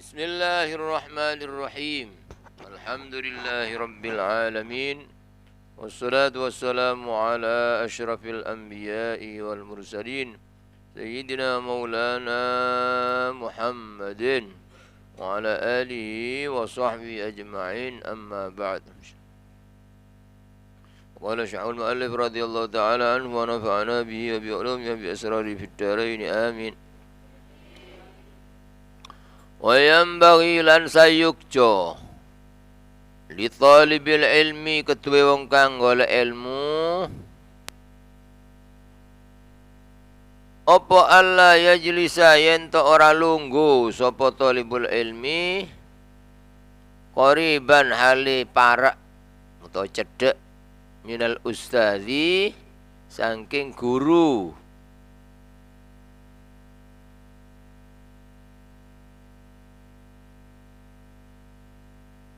Bismillahirrahmanirrahim. Alhamdulillahi rabbil alamin. Wassalatu wassalamu ala asyrafil anbiya'i wal mursalin Sayyidina maulana Muhammadin wa ala alihi wa sahbihi ajma'in, amma ba'd. Qala syaikhul mu'allif radhiyallahu ta'ala anhu wa nafa'ana bihi wa bi ulumihi wa bi asrari fid dharain, amin. Wa yanbaghi lan sayukjo li talibil ilmi ketuwe wong kang golek ilmu apa Allah yajlisa yen to ora lungguh sapa talibul ilmi qariban hali parak utawa cedhek minal ustazi saking guru.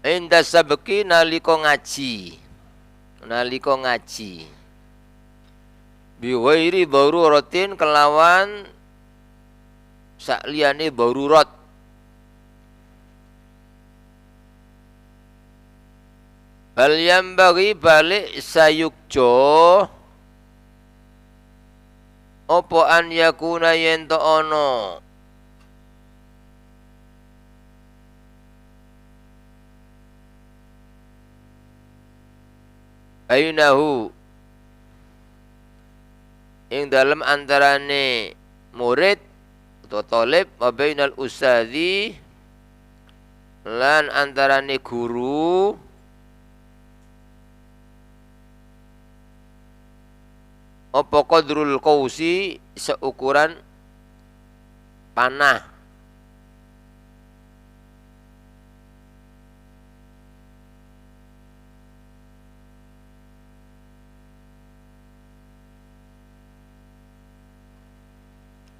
Inda sabki nalika ngaji bi ghairi daruratin kelawan sakliyane darurat. Bal yambaghi balik sayukjo apa an yakuna yen to ana bainahu ing dalem antarane murid atau talib wa bainal ustadzi lan antarane guru apa qadrul qausi seukuran panah.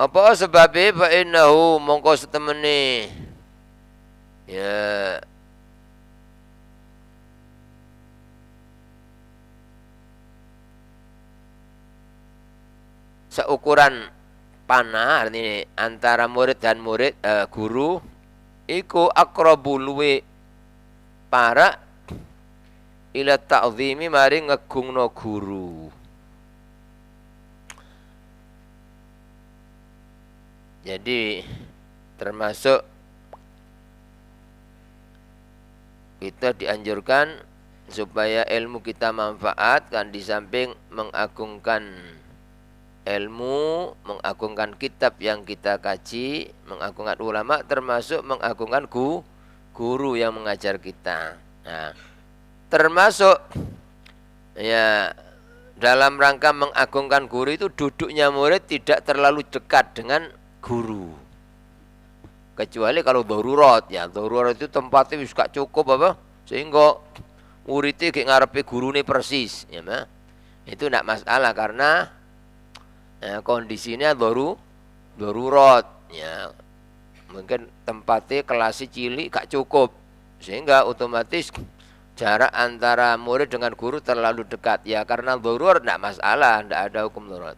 Apa sebabnya fa innahu mongko setemene ya seukuran panah, artinya antara murid dan guru iku aqrabu luwe para ila ta'zimi mari ngegungno guru. Jadi termasuk kita dianjurkan supaya ilmu kita manfaat, kan di samping mengagungkan ilmu, mengagungkan kitab yang kita kaji, mengagungkan ulama, termasuk mengagungkan guru yang mengajar kita. Nah, termasuk ya dalam rangka mengagungkan guru itu duduknya murid tidak terlalu dekat dengan guru, kecuali kalau darurat. Ya darurat itu tempatnya wis gak cukup apa sehingga muridnya kayak ngarepe gurune persis ya mah, itu tidak masalah karena ya, kondisinya darurat ya, mungkin tempatnya kelasnya cilik gak cukup sehingga otomatis jarak antara murid dengan guru terlalu dekat ya, karena darurat tidak masalah, tidak ada hukum darurat.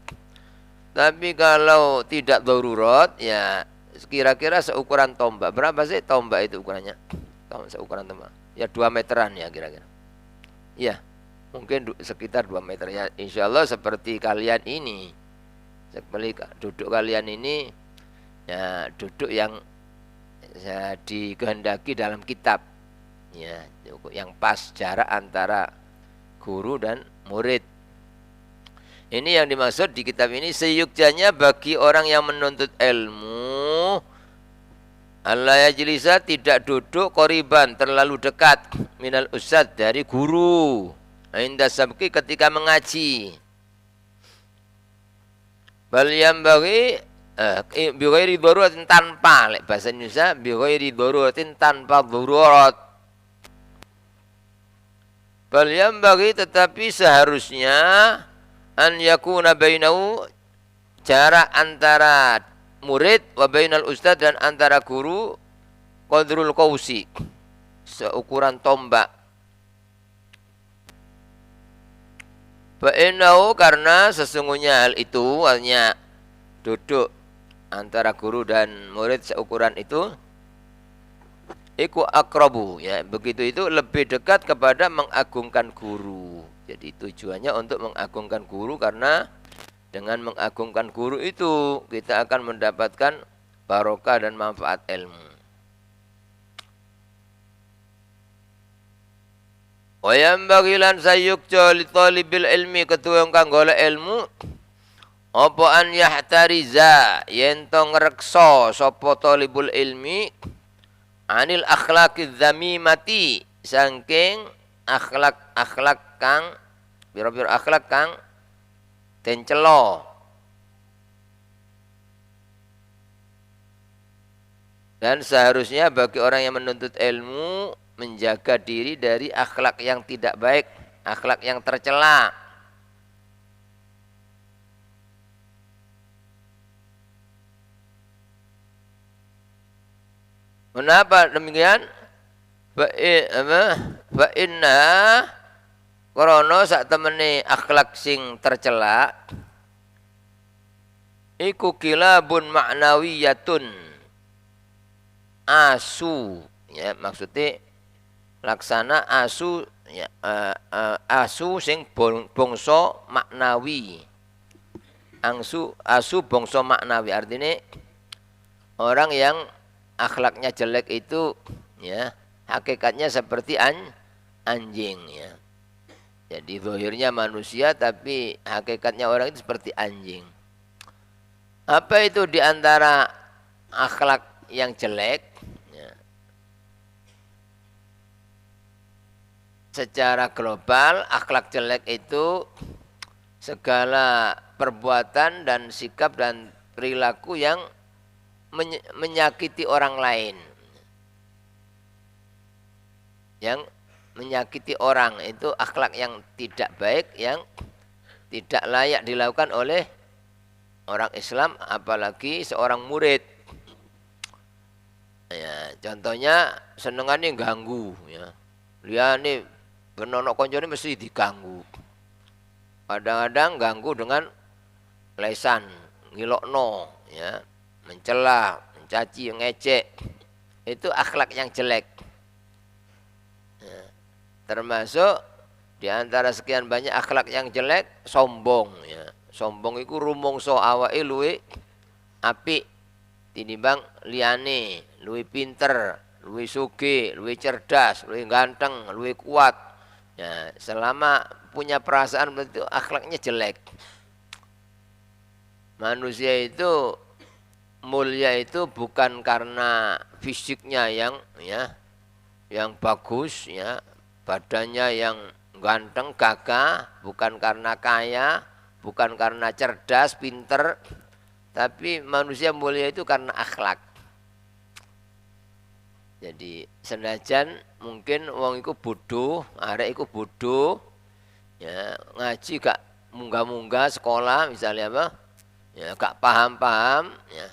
Tapi kalau tidak darurat ya kira-kira seukuran tombak. Berapa sih tombak itu ukurannya? Seukuran tombak ya 2 meteran ya kira-kira. Ya mungkin sekitar 2 meter ya, insya Allah seperti kalian ini, seperti duduk kalian ini ya, duduk yang ya, dikehendaki dalam kitab ya, yang pas jarak antara guru dan murid. Ini yang dimaksud di kitab ini, seyukjanya bagi orang yang menuntut ilmu Allah yajlisa tidak duduk qoriban terlalu dekat minal ustad dari guru inda sabki ketika mengaji. Bal yambaghi bi ghairi daruratin, tanpa, lek bahasa Indonesia bi ghairi daruratin, tanpa darurat. Bal yambaghi, tetapi seharusnya an yakuna bainahu, jarak antara murid wa bainal ustad dan antara guru qadrul qausi, seukuran tombak. Fa innahu, karena sesungguhnya hal itu, hanya duduk antara guru dan murid seukuran itu, iku akrabu, ya. Begitu itu lebih dekat kepada mengagungkan guru. Jadi tujuannya untuk mengagungkan guru, karena dengan mengagungkan guru itu kita akan mendapatkan barokah dan manfaat ilmu. Wa yanbaghi lan sayyukja li talibil ilmi, ketua kang golek ilmu apa an yahtariza yen to ngreksa sapa talibul ilmi anil akhlaqiz zamimati, saking akhlak kang pira-pira akhlak kang den cela. Dan seharusnya bagi orang yang menuntut ilmu menjaga diri dari akhlak yang tidak baik, akhlak yang tercela. Kenapa demikian? Fa inna krana sak temene akhlak sing tercela iku kilabun ma'nawiyatun, asu, ya, maksudnya laksana asu, ya, asu sing bangsa maknawi. Asu bangsa maknawi, artinya orang yang akhlaknya jelek itu, ya, hakikatnya seperti anjing, ya. Jadi zahirnya manusia tapi hakikatnya orang itu seperti anjing. Apa itu diantara akhlak yang jelek? Ya. Secara global akhlak jelek itu segala perbuatan dan sikap dan perilaku yang menyakiti orang lain, yang menyakiti orang, itu akhlak yang tidak baik, yang tidak layak dilakukan oleh orang Islam, apalagi seorang murid. Ya, contohnya senengane ganggu, ya. Liyane benono koncone mesti diganggu. Kadang-kadang ganggu dengan lesan, ngilokno, ya, mencela, mencaci, ngecek. Itu akhlak yang jelek. Ya. Termasuk di antara sekian banyak akhlak yang jelek, sombong, ya. Sombong iku rumangsa awake luwe apik tinimbang liyane, luwe pinter, luwe sugih, luwe cerdas, luwe ganteng, luwe kuat. Ya, selama punya perasaan begitu akhlaknya jelek. Manusia itu mulia itu bukan karena fisiknya yang, ya, yang bagus, ya, badannya yang ganteng, gagah, bukan karena kaya, bukan karena cerdas, pinter, tapi manusia mulia itu karena akhlak. Jadi senajan mungkin wong iku bodoh, arek iku bodoh, ya, ngaji gak munggah-munggah sekolah misalnya apa, ya, gak paham-paham, ya.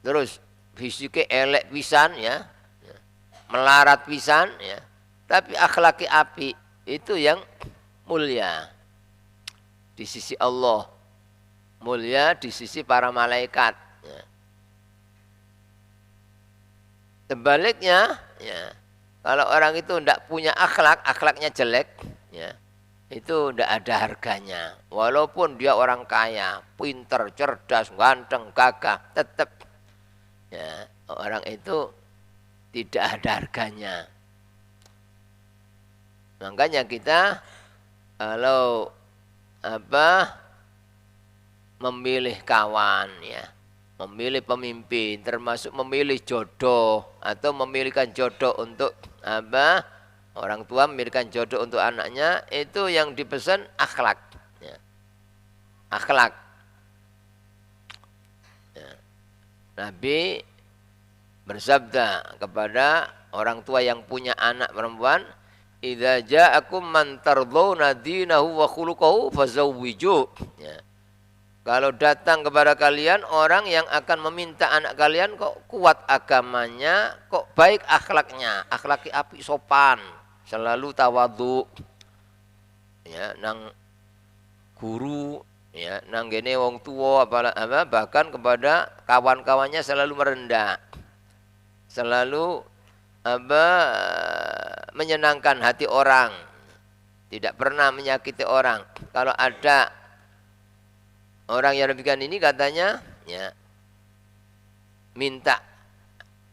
Terus fisiknya elek pisan, ya, ya, melarat pisan, ya, tapi akhlaki api, itu yang mulia di sisi Allah, mulia di sisi para malaikat. Ya. Sebaliknya, ya, kalau orang itu tidak punya akhlak, akhlaknya jelek, ya, itu tidak ada harganya. Walaupun dia orang kaya, pinter, cerdas, ganteng, gagah, tetap, ya, orang itu tidak ada harganya. Makanya kita kalau memilih kawan, ya, memilih pemimpin, termasuk memilih jodoh atau memilihkan jodoh untuk orang tua memilihkan jodoh untuk anaknya, itu yang dipesan akhlak, ya. Akhlak, ya. Nabi bersabda kepada orang tua yang punya anak perempuan, idza ja'akum man tardawna dinahu wa khuluquhu fazawwiju, ya. Kalau datang kepada kalian orang yang akan meminta anak kalian kok kuat agamanya, kok baik akhlaknya, akhlaki api, sopan, selalu tawadhu, ya, nang guru, ya, nang gene wong tua, bahkan kepada kawan-kawannya selalu merendah, selalu apa menyenangkan hati orang, tidak pernah menyakiti orang. Kalau ada orang yang demikian ini katanya ya minta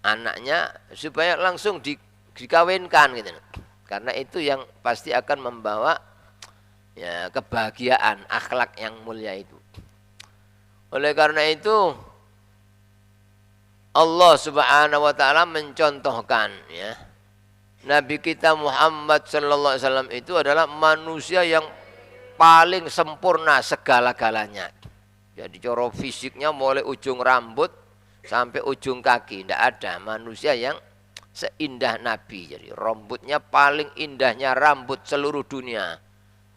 anaknya supaya langsung dikawinkan gitu. Karena itu yang pasti akan membawa ya kebahagiaan, akhlak yang mulia itu. Oleh karena itu Allah Subhanahu wa taala mencontohkan ya Nabi kita Muhammad sallallahu alaihi wasallam itu adalah manusia yang paling sempurna segala-galanya. Jadi cara fisiknya mulai ujung rambut sampai ujung kaki tidak ada manusia yang seindah Nabi. Jadi rambutnya paling indahnya rambut seluruh dunia.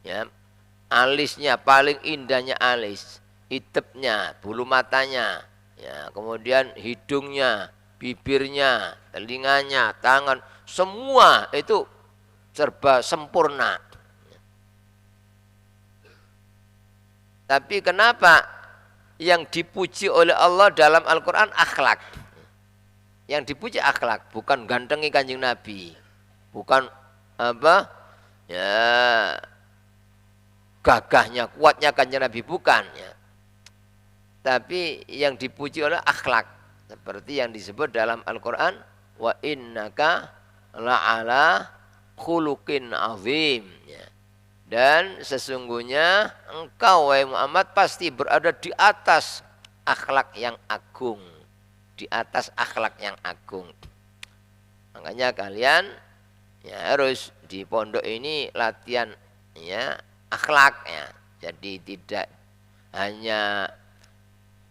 Ya. Alisnya paling indahnya alis, hitepnya, bulu matanya, ya, kemudian hidungnya, bibirnya, telinganya, tangan, semua itu serba sempurna. Tapi kenapa yang dipuji oleh Allah dalam Al-Quran akhlak? Yang dipuji akhlak, bukan gantengi Kanjeng Nabi, bukan apa ya gagahnya, kuatnya Kanjeng Nabi, bukan ya. Tapi yang dipuji oleh akhlak, seperti yang disebut dalam Al-Quran, wa innaka la'ala khuluqin azim ya. Dan sesungguhnya engkau wahai Muhammad pasti berada di atas akhlak yang agung, di atas akhlak yang agung. Makanya kalian ya harus di pondok ini latihan ya akhlak ya. Jadi tidak hanya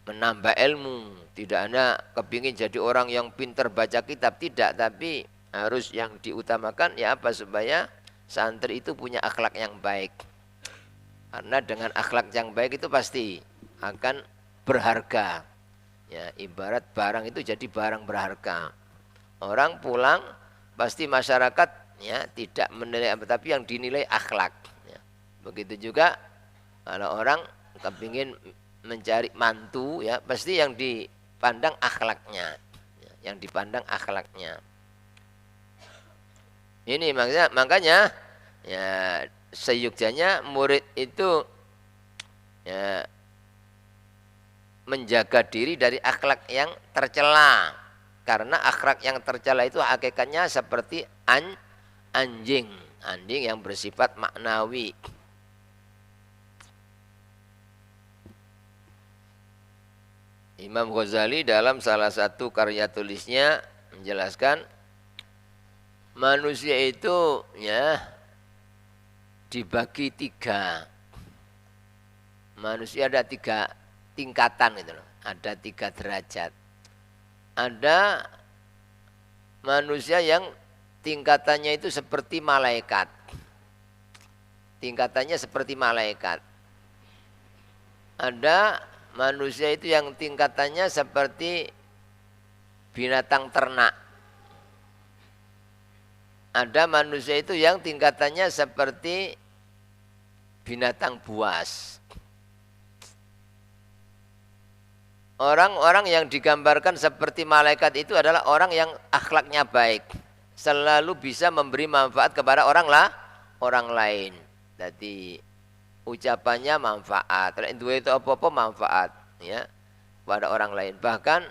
menambah ilmu, tidak hanya kepingin jadi orang yang pintar baca kitab, tidak, tapi harus yang diutamakan ya apa, supaya santri itu punya akhlak yang baik. Karena dengan akhlak yang baik itu pasti akan berharga. Ya, ibarat barang itu jadi barang berharga. Orang pulang pasti masyarakat ya tidak menilai apa, tapi yang dinilai akhlak. Ya. Begitu juga kalau orang kepingin mencari mantu ya pasti yang dipandang akhlaknya, ya, yang dipandang akhlaknya. Ini makanya ya seyogyanya murid itu ya menjaga diri dari akhlak yang tercela. Karena akhlak yang tercela itu hakikatnya seperti anjing yang bersifat maknawi. Imam Ghazali dalam salah satu karya tulisnya menjelaskan manusia itu ya dibagi tiga. Manusia ada tiga tingkatan gitu loh. Ada 3 derajat. Ada manusia yang tingkatannya itu seperti malaikat. Tingkatannya seperti malaikat. Ada manusia itu yang tingkatannya seperti binatang ternak. Ada manusia itu yang tingkatannya seperti binatang buas. Orang-orang yang digambarkan seperti malaikat itu adalah orang yang akhlaknya baik, selalu bisa memberi manfaat kepada orang lain. Jadi ucapannya manfaat, itu apa-apa manfaat ya pada orang lain. Bahkan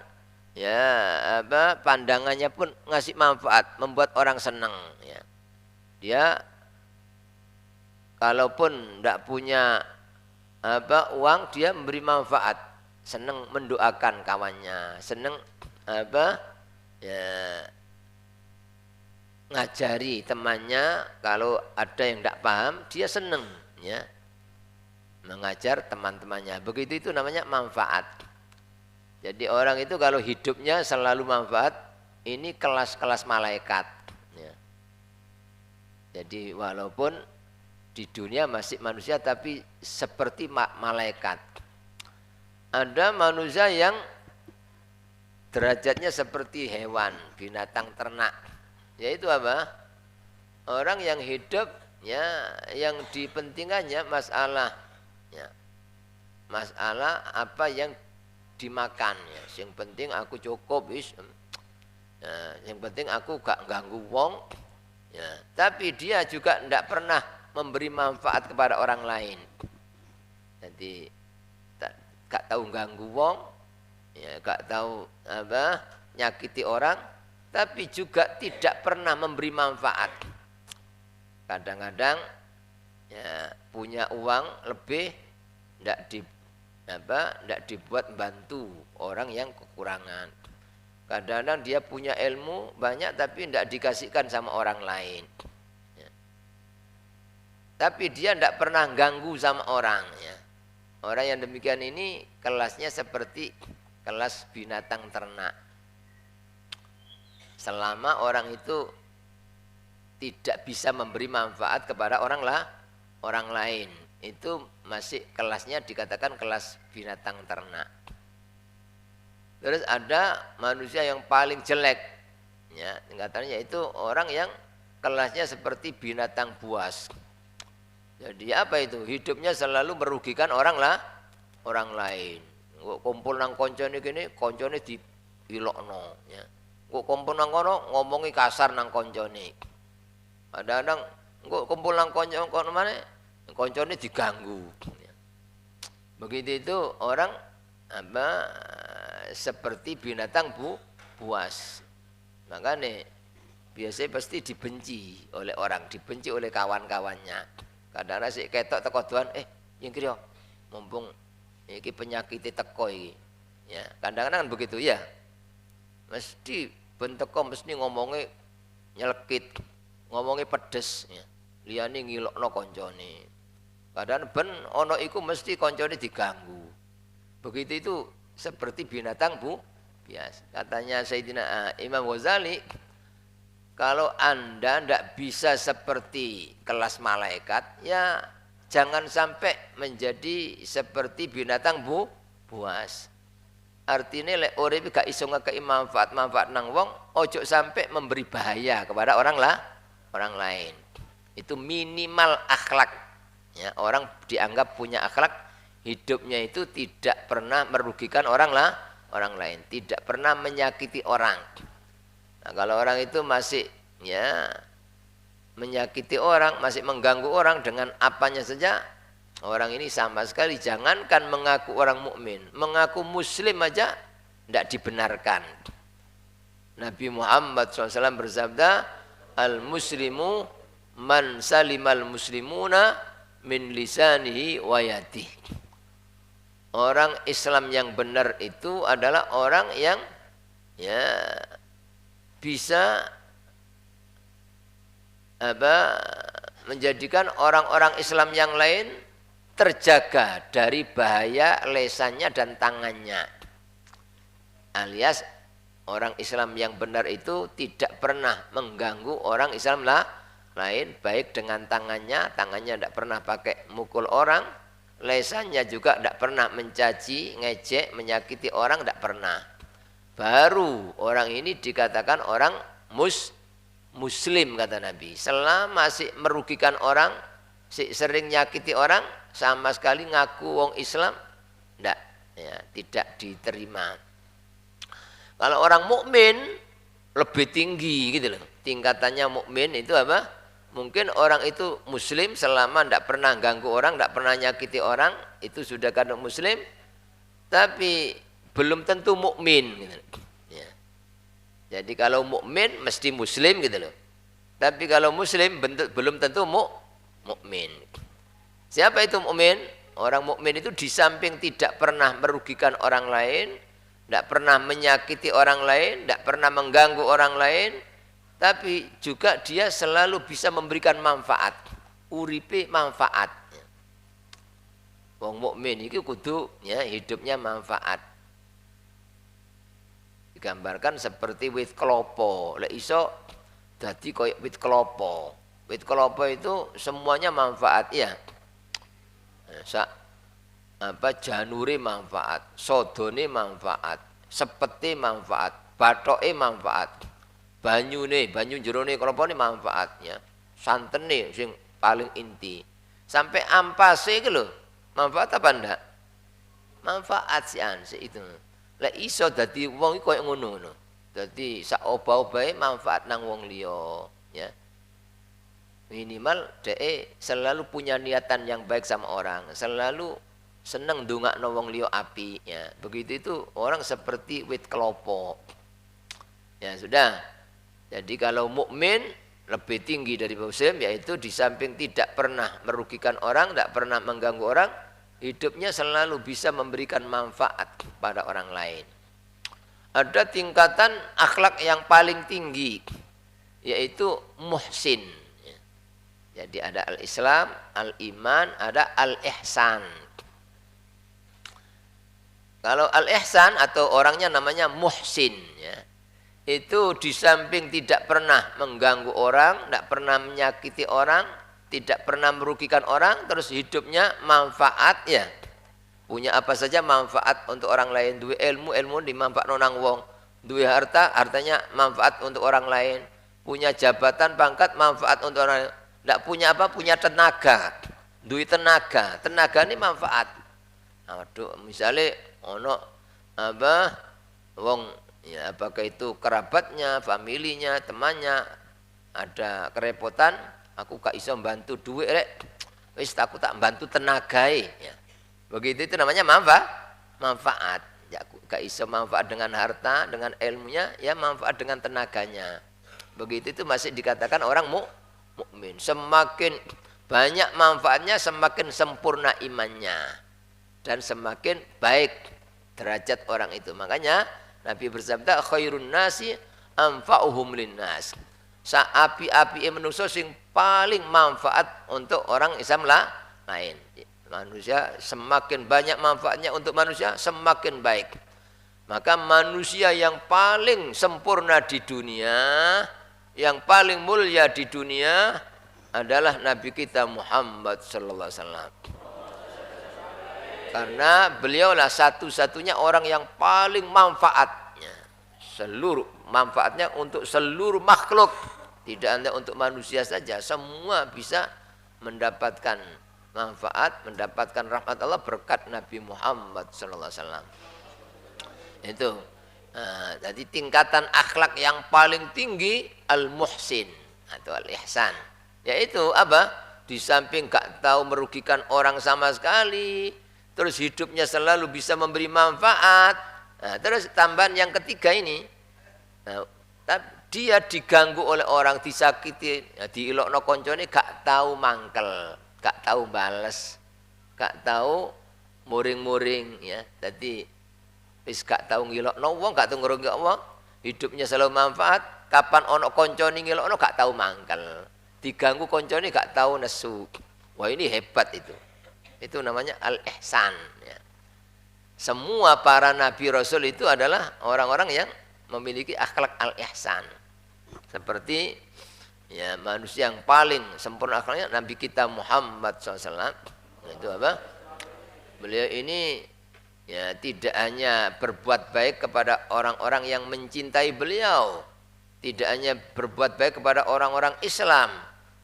ya apa pandangannya pun ngasih manfaat, membuat orang senang ya. Dia kalaupun tidak punya apa uang, dia memberi manfaat, senang mendoakan kawannya, senang apa ya ngajari temannya. Kalau ada yang tidak paham, dia senang ya mengajar teman-temannya. Begitu itu namanya manfaat. Jadi orang itu kalau hidupnya selalu manfaat, ini kelas-kelas malaikat ya. Jadi walaupun di dunia masih manusia tapi seperti malaikat. Ada manusia yang derajatnya seperti hewan, binatang ternak. Yaitu apa? Orang yang hidup ya yang dipentingkannya masalah ya. Masalah apa yang dimakan ya. Yang penting aku cukup Nah, yang penting aku gak ganggu wong. Ya, tapi dia juga tidak pernah memberi manfaat kepada orang lain. Jadi gak tahu ganggu wong, ya, gak tahu apa nyakiti orang, tapi juga tidak pernah memberi manfaat. Kadang-kadang ya, punya uang lebih tidak dibuat bantu orang yang kekurangan. Kadang-kadang dia punya ilmu banyak tapi tidak dikasihkan sama orang lain. Ya. Tapi dia tidak pernah ganggu sama orang. Ya. Orang yang demikian ini kelasnya seperti kelas binatang ternak. Selama orang itu tidak bisa memberi manfaat kepada orang lain, itu masih kelasnya dikatakan kelas binatang ternak. Terus ada manusia yang paling jelek, ya, tingkatannya yaitu orang yang kelasnya seperti binatang buas. Jadi apa itu? Hidupnya selalu merugikan orang lain. Kumpul nang koncone gini, koncone diilokno, ya. Kumpul nang kono ngomongi kasar nang koncone. Kadang-kadang kumpul nang koncone mana? Koncone diganggu. Ya. Begitu itu orang seperti binatang buas. Makanya biasanya pasti dibenci oleh orang, dibenci oleh kawan-kawannya. Kadang-kadang sik ketok teko doan, nyingkir yo. Mumpung iki penyakit teko iki. Ya, kadang-kadang kan begitu ya. Mesti ben teko mesti ngomongi nyelekit, ngomongi pedes ya. Liyane ngilokno koncone. Kadang ben ono iku mesti koncone diganggu. Begitu itu seperti binatang biasa. Katanya Sayyidina Imam Ghazali, kalau Anda tidak bisa seperti kelas malaikat, ya jangan sampai menjadi seperti binatang buas. Artinya lek urip gak iso ngekei manfaat nang wong, ojo sampai memberi bahaya kepada orang lain. Itu minimal akhlak. Ya, orang dianggap punya akhlak, hidupnya itu tidak pernah merugikan orang lain, tidak pernah menyakiti orang. Nah, kalau orang itu masih ya menyakiti orang, masih mengganggu orang dengan apanya saja, orang ini sama sekali jangankan mengaku orang mukmin, mengaku muslim aja tidak dibenarkan. Nabi Muhammad SAW bersabda, al-muslimu man salimal muslimuna min lisanihi wa yadihi. Orang Islam yang benar itu adalah orang yang ya bisa menjadikan orang-orang Islam yang lain terjaga dari bahaya lesannya dan tangannya. Alias orang Islam yang benar itu tidak pernah mengganggu orang Islam lain, baik dengan tangannya tidak pernah pakai mukul orang, lesannya juga tidak pernah mencaci, ngejek, menyakiti orang, tidak pernah. Baru orang ini dikatakan orang muslim kata Nabi. Selama masih merugikan orang, sering nyakiti orang, sama sekali ngaku wong Islam, tidak diterima. Kalau orang mukmin lebih tinggi gitu loh. Tingkatannya mukmin itu apa? Mungkin orang itu muslim selama tidak pernah ganggu orang, tidak pernah nyakiti orang, itu sudah kan muslim, tapi belum tentu mukmin gitu. Ya. Jadi kalau mukmin mesti muslim gitu loh. Tapi kalau muslim belum tentu mukmin. Siapa itu mukmin? Orang mukmin itu di samping tidak pernah merugikan orang lain, tidak pernah menyakiti orang lain, tidak pernah mengganggu orang lain, tapi juga dia selalu bisa memberikan manfaat. Uripe manfaat. Wong mukmin iki kudu ya hidupnya manfaat. Digambarkan seperti wit klopo. Lek iso dadi koyo wit klopo. Wit klopo itu semuanya manfaat ya. Janure manfaat, sodone manfaat, sepete manfaat, bathoke manfaat. Banyu jerone kelopone manfaatnya, santene sing paling inti, sampai ampase itu loh, manfaat apa ndak? Manfaat si itu. Lek iso dadi wong iku koyo ngono. Jadi saoba-obae manfaat nang wong liya, ya. Minimal dhek selalu punya niatan yang baik sama orang, selalu seneng ndongakno wong liya apik, ya. Begitu itu orang seperti wit kelapa. Ya sudah. Jadi kalau mukmin lebih tinggi dari muslim, yaitu di samping tidak pernah merugikan orang, tidak pernah mengganggu orang, hidupnya selalu bisa memberikan manfaat pada orang lain. Ada tingkatan akhlak yang paling tinggi, yaitu muhsin. Jadi ada al-Islam, al-Iman, ada al-Ihsan. Kalau al-Ihsan atau orangnya namanya muhsin, ya, itu di samping tidak pernah mengganggu orang, tidak pernah menyakiti orang, tidak pernah merugikan orang, terus hidupnya manfaat, ya. Punya apa saja manfaat untuk orang lain. Duwe ilmu dimanfaatno nang wong. Duwe harta, hartanya manfaat untuk orang lain. Punya jabatan, pangkat, manfaat untuk orang lain. Tidak punya apa? Punya tenaga. Duwe tenaga. Tenaga ini manfaat. Aduh, misalnya ono apa? Wong, ya apakah itu kerabatnya, familinya, temannya ada kerepotan, aku gak iso bantu duit rek. Wis aku tak bantu tenagae, ya. Begitu itu namanya manfaat. Ya, gak iso manfaat dengan harta, dengan ilmunya, ya manfaat dengan tenaganya. Begitu itu masih dikatakan orang mukmin. Semakin banyak manfaatnya, semakin sempurna imannya dan semakin baik derajat orang itu. Makanya Nabi bersabda, khairun nasi anfa'uhum linnas. Saapi-api manusia sing paling manfaat untuk orang Islam lain. Manusia semakin banyak manfaatnya untuk manusia, semakin baik. Maka manusia yang paling sempurna di dunia, yang paling mulia di dunia adalah Nabi kita Muhammad sallallahu alaihi wasallam. Karena beliaulah satu-satunya orang yang paling manfaatnya. Seluruh manfaatnya untuk seluruh makhluk. Tidak hanya untuk manusia saja, semua bisa mendapatkan manfaat, mendapatkan rahmat Allah berkat Nabi Muhammad SAW. Itu. Nah, jadi tingkatan akhlak yang paling tinggi al-muhsin atau al-ihsan. Yaitu apa? Di samping gak tahu merugikan orang sama sekali, terus hidupnya selalu bisa memberi manfaat. Nah, terus tambahan yang ketiga ini, nah, dia diganggu oleh orang, disakiti, ya, diilokno koncone gak tahu mangkel, gak tahu bales, gak tahu muring-muring, ya. Jadi wis gak tahu ngilokno wong, gak tahu ngrungokno wong, hidupnya selalu manfaat. Kapan ono koncone ngilokno gak tahu mangkel, diganggu koncone gak tahu nesu. Wah, ini hebat itu. Itu namanya al-ihsan, ya. Semua para nabi rasul itu adalah orang-orang yang memiliki akhlak al-ihsan. Seperti, ya, manusia yang paling sempurna akhlaknya Nabi kita Muhammad SAW. Itu apa? Beliau ini, ya, tidak hanya berbuat baik kepada orang-orang yang mencintai beliau, tidak hanya berbuat baik kepada orang-orang Islam,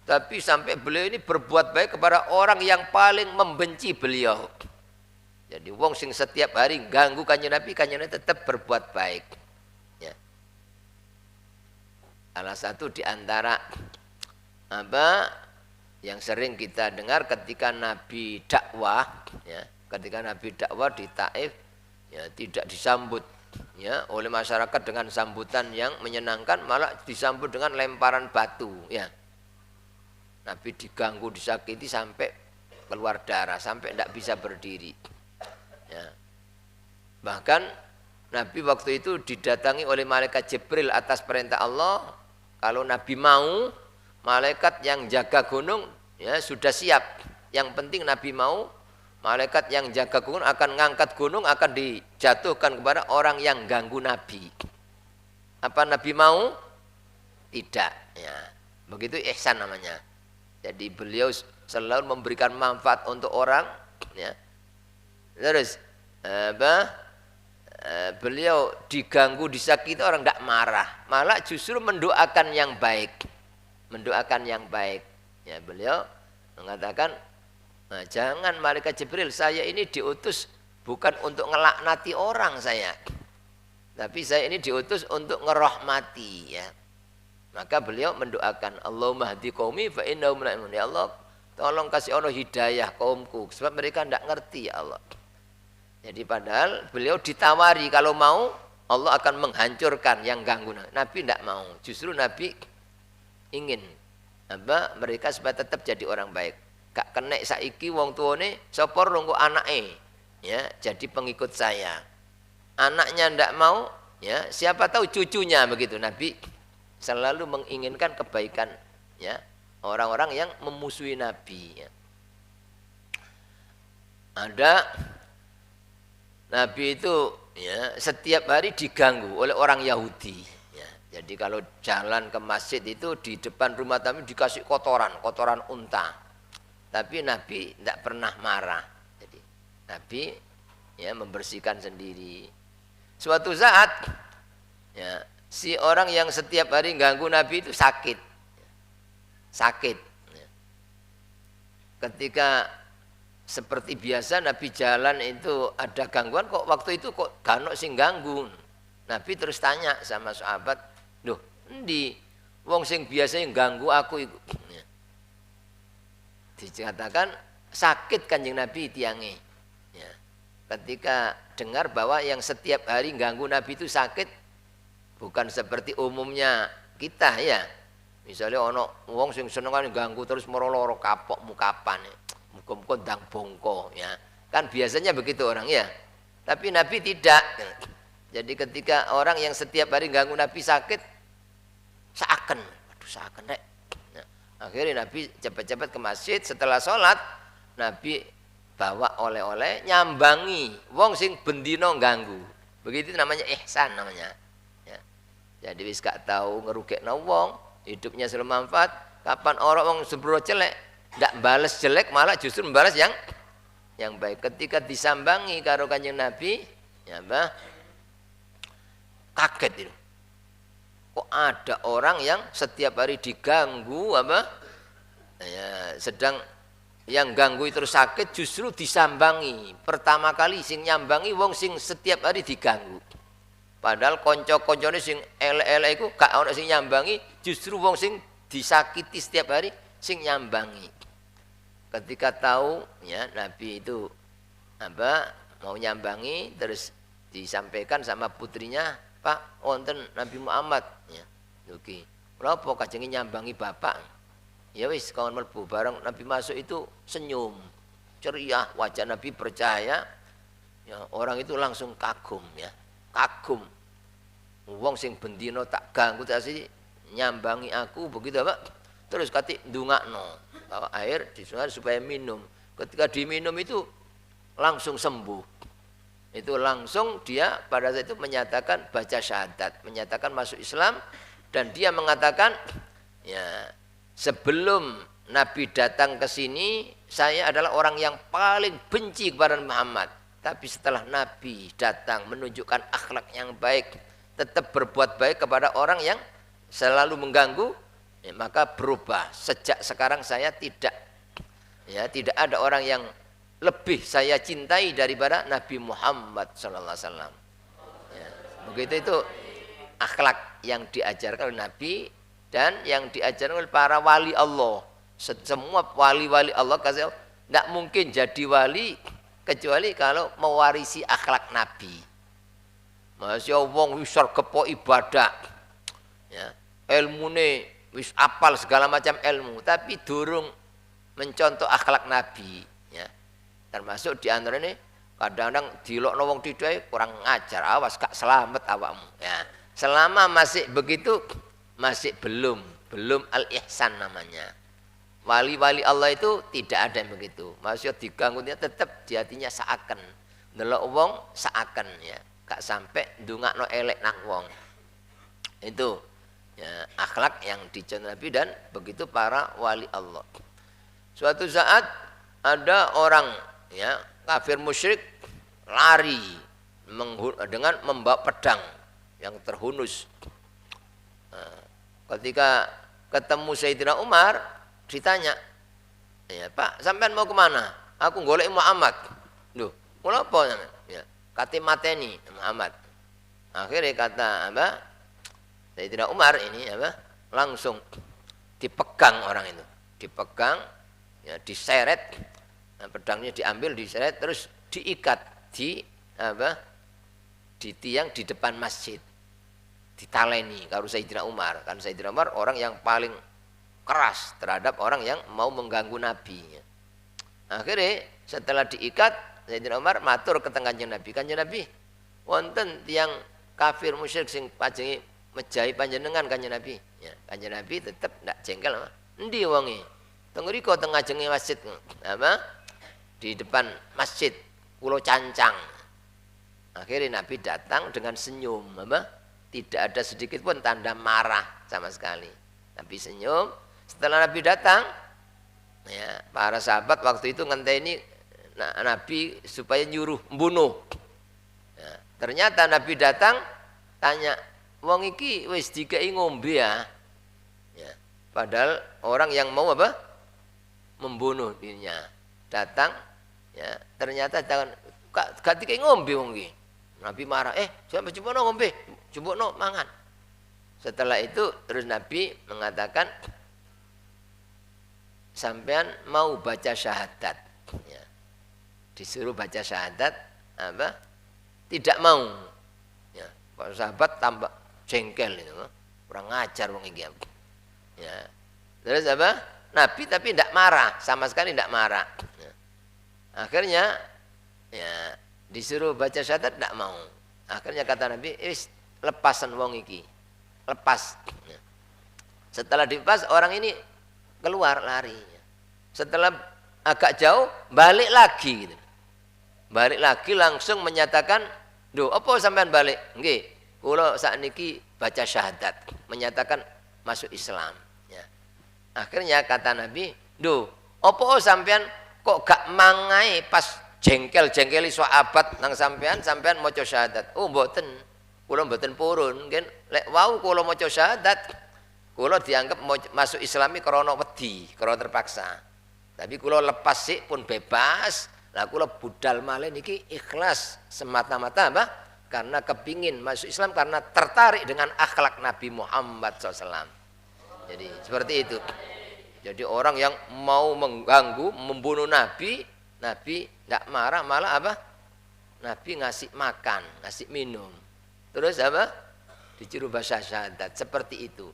tapi sampai beliau ini berbuat baik kepada orang yang paling membenci beliau. Jadi wong sing setiap hari ganggu kanjeng Nabi tetap berbuat baik. Ya. Salah satu di antara apa yang sering kita dengar ketika Nabi dakwah, ya, ketika Nabi dakwah di Taif, ya, tidak disambut, ya, oleh masyarakat dengan sambutan yang menyenangkan, malah disambut dengan lemparan batu, ya. Nabi diganggu, disakiti sampai keluar darah, sampai tidak bisa berdiri, ya. Bahkan Nabi waktu itu didatangi oleh malaikat Jibril atas perintah Allah. Kalau Nabi mau, malaikat yang jaga gunung, ya, sudah siap. Yang penting Nabi mau, malaikat yang jaga gunung akan ngangkat gunung, akan dijatuhkan kepada orang yang ganggu Nabi. Apa Nabi mau? Tidak, ya. Begitu ihsan namanya. Jadi beliau selalu memberikan manfaat untuk orang, ya. Terus beliau diganggu, disakiti orang tidak marah, malah justru mendoakan yang baik, mendoakan yang baik. Ya, beliau mengatakan, nah, jangan malaikat Jibril, saya ini diutus bukan untuk ngelaknati orang saya. Tapi saya ini diutus untuk ngerahmati ya. Maka beliau mendoakan, Allahumma hdi qaumi fa innahum la ya'lamun. Ya Allah, tolong kasih Allah hidayah kaumku sebab mereka tidak ngerti ya Allah. Jadi padahal beliau ditawari kalau mau Allah akan menghancurkan yang ganggu. Nabi tidak mau. Justru Nabi ingin mereka supaya tetap jadi orang baik. Gak kena saiki wong tuane sapa rungku anake ya jadi pengikut saya. Anaknya tidak mau ya siapa tahu cucunya begitu. Nabi selalu menginginkan kebaikan ya orang-orang yang memusuhi Nabi ya. Ada Nabi itu ya setiap hari diganggu oleh orang Yahudi ya. Jadi kalau jalan ke masjid itu di depan rumah Nabi dikasih kotoran unta. Tapi Nabi tidak pernah marah. Jadi Nabi ya membersihkan sendiri. Suatu saat ya si orang yang setiap hari ganggu Nabi itu sakit. Ketika seperti biasa Nabi jalan itu ada gangguan kok waktu itu kok gak ono sing ganggu. Nabi terus tanya sama sahabat, "Loh, endi wong sing biasa yang ganggu aku iku?" Dikatakan sakit Kanjeng Nabi tiange. Ya. Ketika dengar bahwa yang setiap hari ganggu Nabi itu sakit, bukan seperti umumnya kita ya. Misalnya ono wong sing seneng kan ganggu terus meroloro kapok mukapan, muka-muka ndang bongko ya. Kan biasanya begitu orang ya. Tapi Nabi tidak. Jadi ketika orang yang setiap hari ganggu Nabi sakit, seakan, waduh seakan rek. Akhirnya Nabi cepat-cepat ke masjid. Setelah sholat Nabi bawa oleh-oleh nyambangi wong sing bendino ganggu. Begitu namanya ihsan namanya ya. Jadi wis gak tahu ngerugekno wong, hidupnya selalu manfaat. Kapan orang wong sembrono jelek ndak bales jelek, malah justru membalas yang baik. Ketika disambangi karo Kanjeng Nabi ya kaget itu. Kok ada orang yang setiap hari diganggu ya, sedang yang ganggu itu sakit justru disambangi. Pertama kali sing nyambangi wong sing setiap hari diganggu. Padahal konco-koncone sing elek-elek iku gak ono sing nyambangi, justru wong sing disakiti setiap hari sing nyambangi. Ketika tahu ya Nabi itu mau nyambangi terus disampaikan sama putrinya, "Pak, wonten Nabi Muhammad." Ya. Oke. Berapa kajenge nyambangi bapak? Ya wis kawan mlebu bareng Nabi masuk itu senyum, ceria, wajah Nabi percaya. Ya, orang itu langsung kagum ya. Kagum. Wong sing bendino tak ganggu tak sih nyambangi aku begitu Pak. Terus kati ndungakno, bawa air disungai supaya minum. Ketika diminum itu langsung sembuh. Itu langsung dia pada saat itu menyatakan baca syahadat, menyatakan masuk Islam, dan dia mengatakan ya sebelum Nabi datang ke sini saya adalah orang yang paling benci kepada Muhammad, tapi setelah Nabi datang menunjukkan akhlak yang baik, tetap berbuat baik kepada orang yang selalu mengganggu, ya, maka berubah. Sejak sekarang saya tidak ada orang yang lebih saya cintai daripada Nabi Muhammad sallallahu alaihi wasallam. Ya, begitu itu akhlak yang diajarkan oleh Nabi dan yang diajarkan oleh para wali Allah. Semua wali-wali Allah tidak mungkin jadi wali kecuali kalau mewarisi akhlak Nabi. Masya wong wis kepo ibadah, ya, ilmune wis apal segala macam ilmu, tapi durung mencontoh akhlak Nabi. Ya. Termasuk di antara ini kadang-kadang dilokno wong tidai kurang ngajar, awas gak selamat awakmu. Ya. Selama masih begitu masih belum al-ihsan namanya. Wali-wali Allah itu tidak ada yang begitu. Maksudnya diganggunya tetap di hatinya seakan. Ndelok wong seakan ya. Gak sampai ndongakno elek nang wong. Itu ya, akhlak yang dicontoh Nabi dan begitu para wali Allah. Suatu saat ada orang ya kafir musyrik lari dengan membawa pedang yang terhunus. Nah, ketika ketemu Sayyidina Umar ditanya, ya Pak, sampean mau kemana? Aku golek Muhammad. Loh, kenapa? Ya, kate mateni Muhammad. Akhirnya kata apa? Sayyidina Umar ini apa? Langsung dipegang orang itu, dipegang, ya, diseret, nah, pedangnya diambil, diseret, terus diikat di apa? Di tiang di depan masjid, ditaleni. Kalau Sayyidina Umar, kan Sayyidina Umar orang yang paling keras terhadap orang yang mau mengganggu Nabi. Akhirnya setelah diikat, Sayyidina Umar matur ke Kanjeng Nabi, Kanjeng Nabi, wonten tiang kafir musyrik sing pajengi mejahi panjenengan Kanjeng Nabi. Ya, Kanjeng Nabi tetep ndak jengkel. Endi wonge? Teng mriku teng ngajenge masjid. Apa? Di depan masjid Pulau Cancang. Akhirnya Nabi datang dengan senyum, apa? Tidak ada sedikit pun tanda marah sama sekali. Nabi senyum. Setelah Nabi datang, ya, para sahabat waktu itu ngenteni Nabi supaya nyuruh membunuh. Ya, ternyata Nabi datang tanya, wong iki wis dikai ngombe ya. Ya. Padahal orang yang mau apa? Membunuh dirinya. Datang, ya, ternyata gak dikai ngombe wong iki. Nabi marah, sampai jupukno ngombe, jupukno mangan. Setelah itu terus Nabi mengatakan, sampean mau baca syahadat, ya. Disuruh baca syahadat, apa? Tidak mau. Ya, para sahabat tambah jengkel itu, kurang ngajar wong iki. Ya. Terus apa? Nabi tapi tidak marah, sama sekali tidak marah. Ya. Akhirnya, ya, disuruh baca syahadat tidak mau. Akhirnya kata Nabi, lepasan wong iki, lepas. Ya. Setelah dilepas orang ini keluar lari. Setelah agak jauh balik lagi gitu. Balik lagi langsung menyatakan, "Duh, apa sampean balik?" Nggih, kula sakniki baca syahadat, menyatakan masuk Islam, ya. Akhirnya kata Nabi, "Duh, apa sampean kok gak mangai pas jengkel-jengkeli sahabat nang sampean maca syahadat?" "Oh, mboten. Kula mboten purun, nggih. Lek wau kula maca syahadat, kula dianggap masuk Islami krana wedi, krana terpaksa. Tapi kula lepas sik pun bebas. Lah kula budal malih niki ikhlas semata-mata apa? Karena kepingin masuk Islam, karena tertarik dengan akhlak Nabi Muhammad SAW." Jadi seperti itu. Jadi orang yang mau mengganggu, membunuh Nabi, Nabi tidak marah, malah apa? Nabi ngasih makan, ngasih minum. Terus apa? Disuruh bahasa syahadat, seperti itu.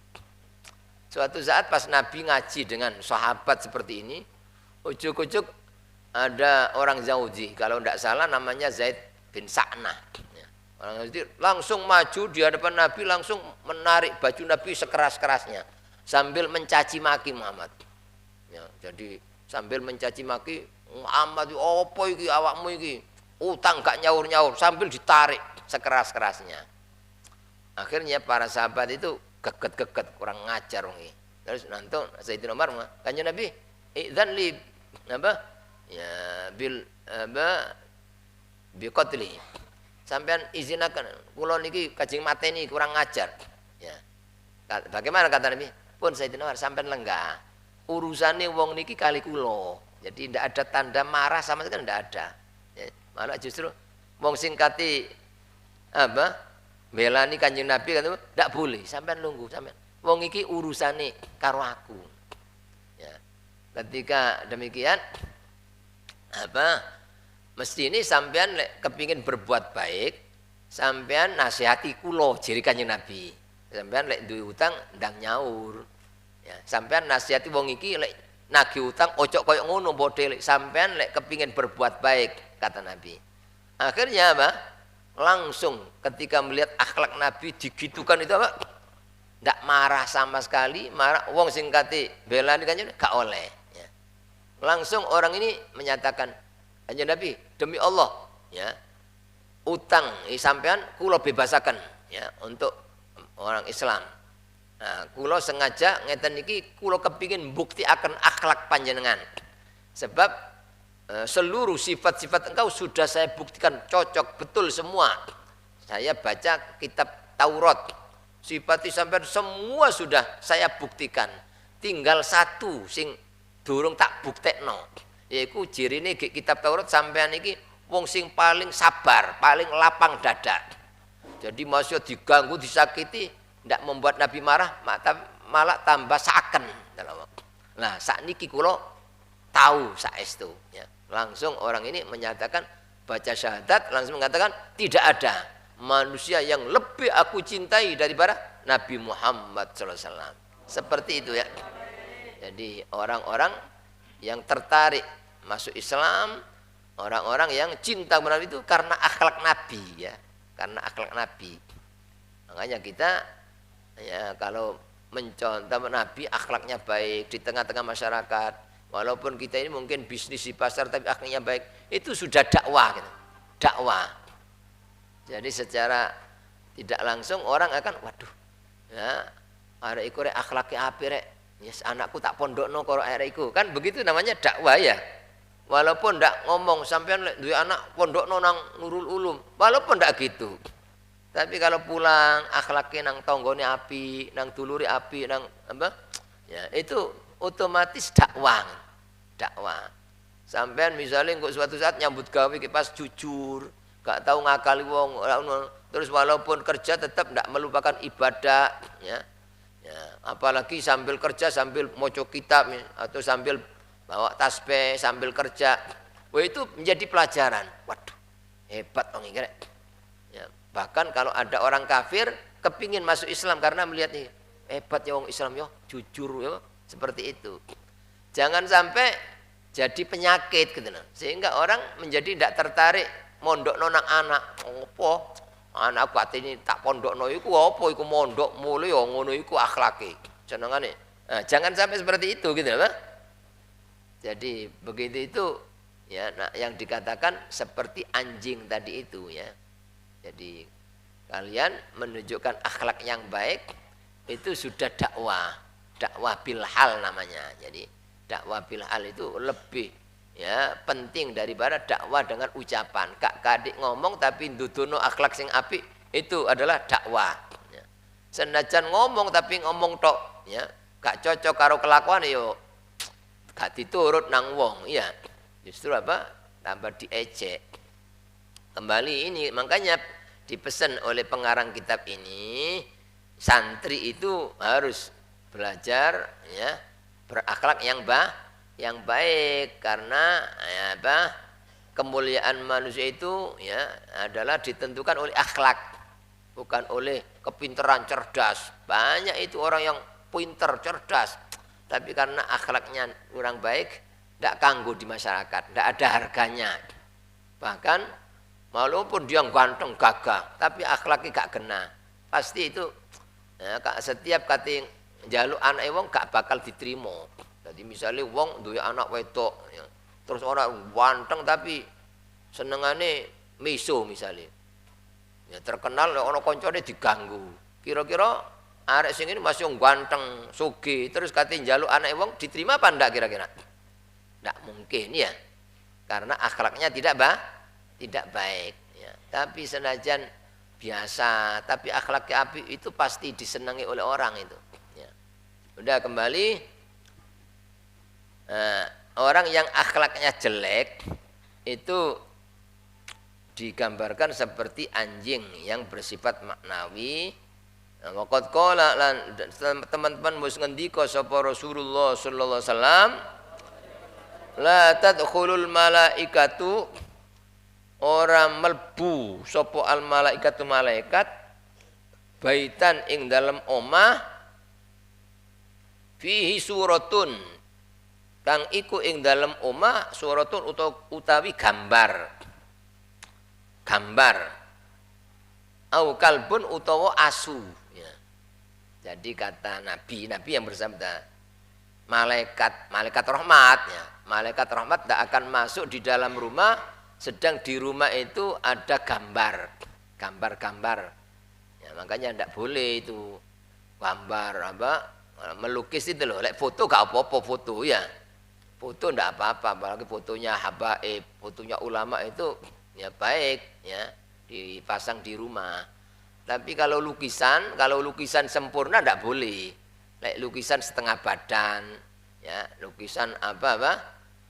Suatu saat pas Nabi ngaji dengan sahabat seperti ini, ujuk-ujuk ada orang Yahudi, kalau tidak salah namanya Zaid bin Sa'nah. Orang Yahudi langsung maju di hadapan Nabi, langsung menarik baju Nabi sekeras-kerasnya sambil mencaci maki Muhammad. Ya, jadi sambil mencaci maki Muhammad, "Apa iki awakmu iki? Utang gak nyaur-nyaur," sambil ditarik sekeras-kerasnya. Akhirnya para sahabat itu geget-geget, kurang ngajar wong iki. Terus nonton Sayyidina Umar, "Kanjeng Nabi, idzan li apa? Ya bil apa? Bi qatli. Sampean izinaken kula niki kajeng mateni, kurang ngajar." Ya. Bagaimana kata Nabi? "Pun Sayyidina Umar, sampean lenggah. Urusane wong niki kali kula." Jadi tidak ada tanda marah sama sekali, tidak ada. Ya, malah justru wong sing kati apa? Belani Kanjeng Nabi kata, "Ndak boleh, sampean lungguh sampean. Wong iki urusane karo aku." Ya. Ketika demikian apa? Mesti ini sampean lek kepingin berbuat baik, sampean nasihati kula, jeri Kanjeng Nabi. Sampean lek duwe utang ndang nyaur. Ya, sampean nasihati wong iki lek nagih utang ojo koyo ngono model, sampean lek kepingin berbuat baik, kata Nabi. Akhirnya apa? Langsung ketika melihat akhlak Nabi digitukan itu apa? Ndak marah sama sekali, marah wong sing kate belani Kanjeng gak oleh. Ya. Langsung orang ini menyatakan, "Kanjeng Nabi, demi Allah, ya, utang sampean kula bebasaken, ya, untuk orang Islam. Nah, kula sengaja ngeten iki kula kepingin bukti akan akhlak panjenengan. Sebab seluruh sifat-sifat engkau sudah saya buktikan cocok betul semua. Saya baca kitab Taurat, sifat sampean semua sudah saya buktikan. Tinggal satu sing durung tak buktekno, yaiku jirine kitab Taurat sampean iki wong sing paling sabar, paling lapang dada. Jadi masih diganggu, disakiti, tidak membuat Nabi marah, malah tambah saken. Nah, sakniki kula tahu saestu ya. Langsung orang ini menyatakan baca syahadat, langsung mengatakan tidak ada manusia yang lebih aku cintai daripada Nabi Muhammad SAW. Seperti itu ya. Jadi orang-orang yang tertarik masuk Islam, orang-orang yang cinta benar itu karena akhlak Nabi ya, karena akhlak Nabi. Makanya kita ya kalau mencontoh Nabi akhlaknya baik di tengah-tengah masyarakat, walaupun kita ini mungkin bisnis di pasar tapi akhlaknya baik, itu sudah dakwah gitu. Dakwah. Jadi secara tidak langsung orang akan waduh ya arek iku rek akhlake apik rek. Yes, anakku tak pondokno karo arek iku. Kan begitu namanya dakwah ya. Walaupun ndak ngomong sampean duwe anak pondokno nang Nurul Ulum, walaupun ndak gitu. Tapi kalau pulang akhlaknya nang tonggone api, nang dulure api, nang apa? Ya, itu otomatis dakwah. Dakwah. Sampean misalnya kok suatu saat nyambut gawe ki pas jujur, gak tahu ngakali wong, terus walaupun kerja tetap ndak melupakan ibadah, ya. Ya, apalagi sambil kerja sambil maca kitab atau sambil bawa tasbih sambil kerja. Wah, itu menjadi pelajaran. Waduh, hebat wong iki. Ya, bahkan kalau ada orang kafir kepingin masuk Islam karena melihat nih hebat ya wong Islam ya, jujur ya, seperti itu. Jangan sampai jadi penyakit gitu loh. Sehingga orang menjadi tidak tertarik mondok nonang anak. Opo? Anakku atine tak pondokno iku apa iku mondok mule ya ngono iku akhlake. Jenengane. Nah, jangan sampai seperti itu gitu loh. Jadi begitu itu ya, nah, yang dikatakan seperti anjing tadi itu ya. Jadi kalian menunjukkan akhlak yang baik itu sudah dakwah, dakwah bilhal namanya. Jadi dakwah bilhal itu lebih ya penting daripada dakwah dengan ucapan. Kak kadik ngomong tapi ndudono akhlak sing apik itu adalah dakwah. Ya. Senajan ngomong tapi ngomong tok, ya gak cocok karo kelakuan yo gak diturut nang wong, ya justru apa tambah diejek. Kembali ini makanya dipesan oleh pengarang kitab ini, santri itu harus belajar ya berakhlak yang baik karena ya apa kemuliaan manusia itu ya adalah ditentukan oleh akhlak, bukan oleh kepintaran cerdas. Banyak itu orang yang pinter cerdas tapi karena akhlaknya kurang baik tidak kanggo di masyarakat, tidak ada harganya. Bahkan walaupun dia ganteng gagah, tapi akhlaknya gak kena, pasti itu ya, setiap kati jaluk anak wong gak bakal diterima. Jadi misalnya wong duwe anak wedok, ya, terus orang ganteng tapi senengane miso misalnya, ya terkenal orang koncone diganggu. Kira-kira arek sing ini masih ganteng, sugih, terus kati jaluk anak wong diterima apa ndak kira-kira? Ndak mungkin ya, karena akhlaknya tidak baik ya. Tapi senajan biasa tapi akhlaknya apik itu pasti disenangi oleh orang itu ya. Udah kembali orang yang akhlaknya jelek itu digambarkan seperti anjing yang bersifat maknawi. Waqad qala lan teman-teman mus ngendika sapa Rasulullah sallallahu alaihi wasallam la tadkhulul malaikatu orang melbu sopo al malaikatu malaikat baitan ing dalam omah fihi suratun kang iku ing dalam omah suratun utawi gambar au kalbun utawa asu ya. Jadi kata nabi yang bersabda malaikat rahmat ya, malaikat rahmat tidak akan masuk di dalam rumah sedang di rumah itu ada gambar. Ya, makanya tidak boleh itu gambar apa melukis itu loh. Lek foto gak apa-apa foto ya. Foto tidak apa-apa, apalagi fotonya habaib, fotonya ulama itu ya baik ya dipasang di rumah. Tapi kalau lukisan sempurna tidak boleh. Lek lukisan setengah badan ya, lukisan apa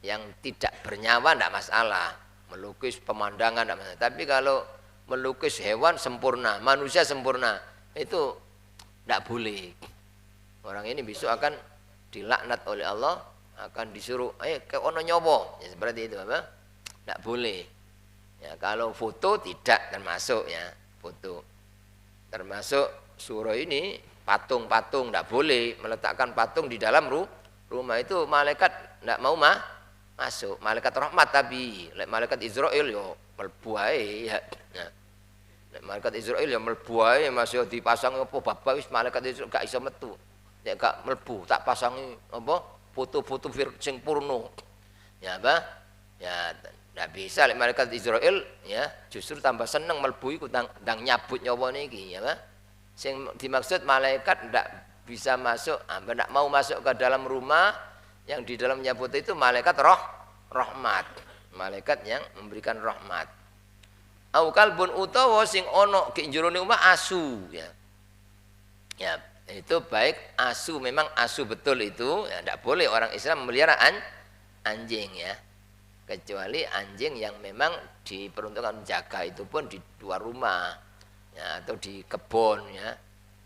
yang tidak bernyawa tidak masalah. Melukis pemandangan, tapi kalau melukis hewan sempurna, manusia sempurna. Itu tidak boleh. Orang ini besok akan dilaknat oleh Allah, akan disuruh, ayo ke ono nyowo. Ya, seperti itu apa? Tidak boleh. Ya, kalau foto tidak termasuk ya, foto. Termasuk surah ini patung-patung tidak boleh meletakkan patung di dalam rumah itu malaikat tidak mau masuk. Malaikat rahmat tapi malaikat Israel yo mlebu ae ya. Nah, malaikat Israel yo mlebu ae masih dipasang apa bapak wis malaikat Israel gak iso metu. Nek gak mlebu tak pasangi apa foto-foto sing purno. Ya apa? Ya tidak bisa malaikat Israel ya justru tambah seneng mlebu iku ndang nyabut nyawa niki ya apa? Sing dimaksud malaikat tidak bisa masuk, tidak mau masuk ke dalam rumah yang di dalamnya putih itu malaikat rahmat, malaikat yang memberikan rahmat. Au kalbun utawa sing ono ki jero omah asu ya. Ya, itu baik asu, memang asu betul itu ya, tidak boleh orang Islam memelihara anjing ya. Kecuali anjing yang memang diperuntukkan menjaga, itu pun di luar rumah ya, atau di kebun ya,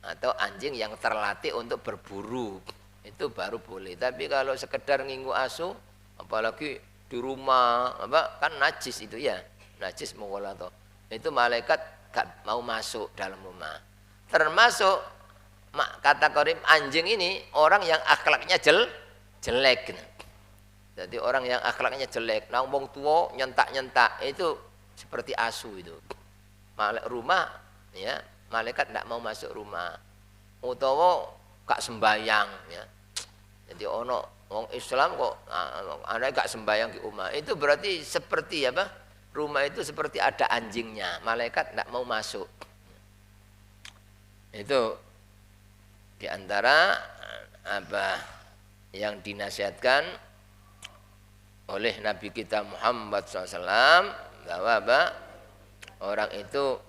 atau anjing yang terlatih untuk berburu itu baru boleh. Tapi kalau sekedar nginggu asu, apalagi di rumah apa kan najis itu ya, najis mughalladzah, itu malaikat gak mau masuk dalam rumah. Termasuk kategori anjing ini orang yang akhlaknya jelek. Jadi orang yang akhlaknya jelek, nang wong tua nyentak-nyentak itu seperti asu itu. Rumah ya, malaikat tidak mau masuk rumah. Utawa gak sembayang ya. Jadi ono wong Islam kok ana gak sembayang di rumah. Itu berarti seperti apa? Rumah itu seperti ada anjingnya. Malaikat tidak mau masuk. Itu di antara apa yang dinasihatkan oleh Nabi kita Muhammad SAW bahwa apa? Orang itu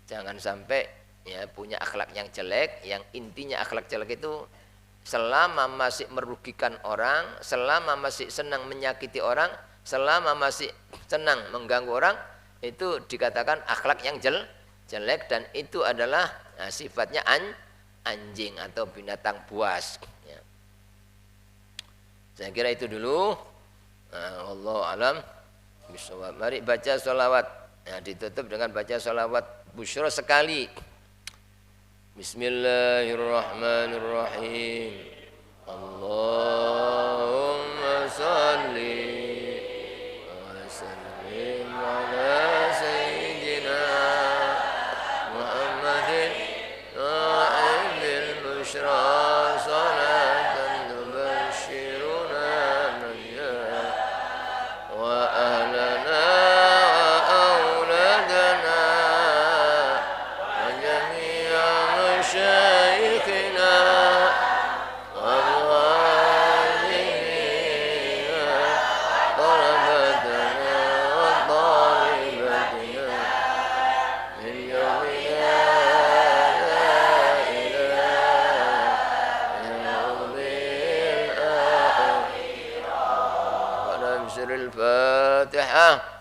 jangan sampai ya punya akhlak yang jelek, yang intinya akhlak jelek itu selama masih merugikan orang, selama masih senang menyakiti orang, selama masih senang mengganggu orang, itu dikatakan akhlak yang jelek dan itu adalah sifatnya anjing atau binatang buas. Ya. Saya kira itu dulu. Wallahu alam bisawab. Mari baca sholawat. Ya, ditutup dengan baca sholawat busyra sekali. Bismillahirrahmanirrahim. Allahumma salli wa sallim ala sayyidina Muhammadin sahibul busyra. الفاتحة.